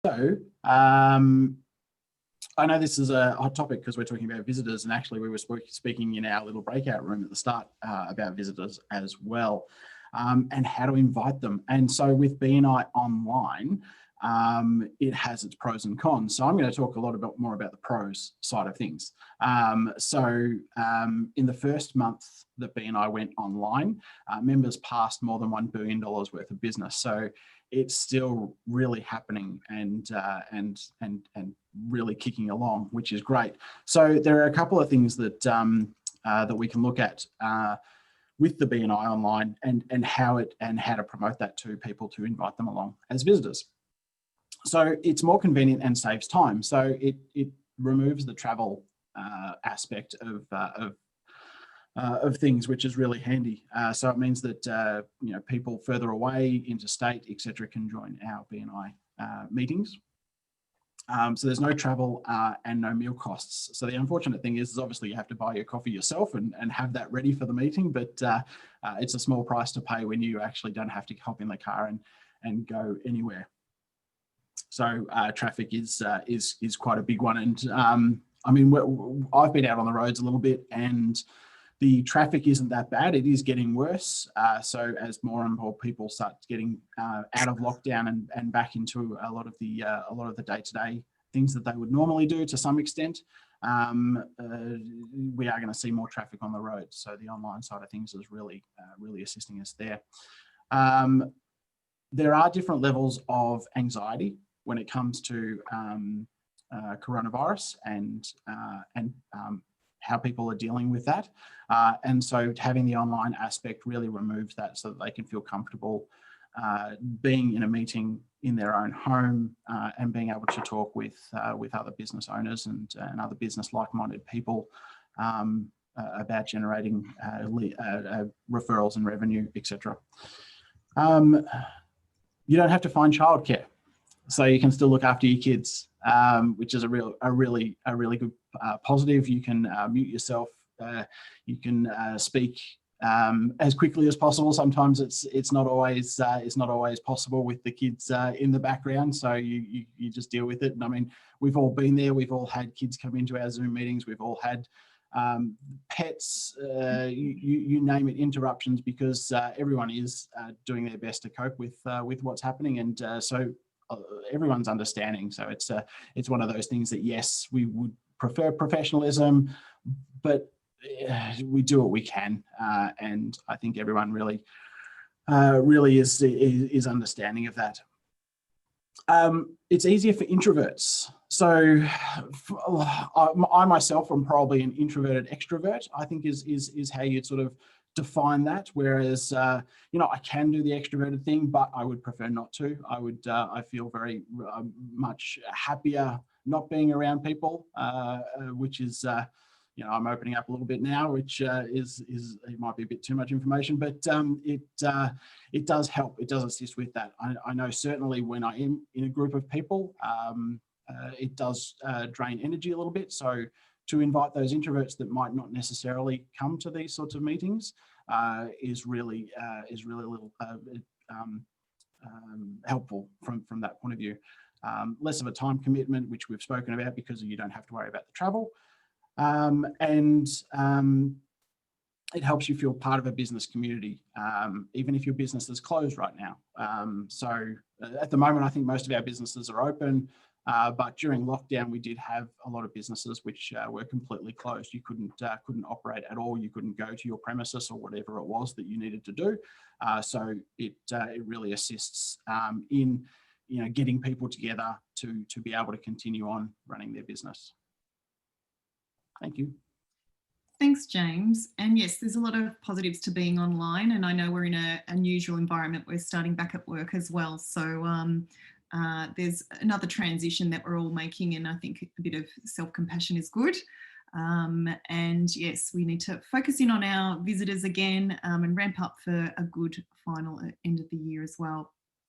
So, I know this is a hot topic because we're talking about visitors, and actually we were speaking in our little breakout room at the start about visitors as well, and how to invite them. And so with BNI Online, it has its pros and cons. So I'm going to talk a lot more about the pros side of things. In the first month that BNI went online, members passed more than $1 billion worth of business. So it's still really happening and really kicking along, which is great. So there are a couple of things that that we can look at with the BNI Online and how to promote that to people to invite them along as visitors. So it's more convenient and saves time. So it removes the travel aspect of things, which is really handy. So it means that people further away, interstate, etc., can join our BNI meetings. So there's no travel and no meal costs. So the unfortunate thing is obviously you have to buy your coffee yourself and have that ready for the meeting, but it's a small price to pay when you actually don't have to hop in the car and go anywhere. So traffic is quite a big one. And I mean, I've been out on the roads a little bit and the traffic isn't that bad. It is getting worse. So as more and more people start getting out of lockdown and back into a lot of the day-to-day things that they would normally do to some extent, we are going to see more traffic on the road. So the online side of things is really assisting us there. There are different levels of anxiety when it comes to coronavirus and how people are dealing with that. And so having the online aspect really removes that so that they can feel comfortable being in a meeting in their own home and being able to talk with other business owners and other business like-minded people about generating referrals and revenue, etc. You don't have to find childcare, so you can still look after your kids, which is a really good positive. You can mute yourself. You can speak as quickly as possible. Sometimes it's not always possible with the kids in the background. So you just deal with it. And I mean, we've all been there. We've all had kids come into our Zoom meetings. We've all had pets, you name it, interruptions, because everyone is doing their best to cope with what's happening, and so everyone's understanding. So it's one of those things that, yes, we would prefer professionalism, but we do what we can, and I think everyone really is understanding of that. It's easier for introverts. So I myself am probably an introverted extrovert, I think is how you'd sort of define that. Whereas, I can do the extroverted thing, but I would prefer not to. I feel very much happier not being around people, which is, I'm opening up a little bit now, which it might be a bit too much information, but it does help. It does assist with that. I know certainly when I am in a group of people, it does drain energy a little bit. So to invite those introverts that might not necessarily come to these sorts of meetings is really helpful from that point of view. Less of a time commitment, which we've spoken about, because you don't have to worry about the travel. It helps you feel part of a business community, even if your business is closed right now. So at the moment, I think most of our businesses are open, but during lockdown, we did have a lot of businesses which were completely closed. You couldn't operate at all. You couldn't go to your premises or whatever it was that you needed to do. So it really assists in getting people together to be able to continue on running their business. Thank you. Thanks, James. And yes, there's a lot of positives to being online, and I know we're in an unusual environment. We're starting back at work as well. So there's another transition that we're all making, and I think a bit of self-compassion is good. And yes, we need to focus in on our visitors again and ramp up for a good final end of the year as well.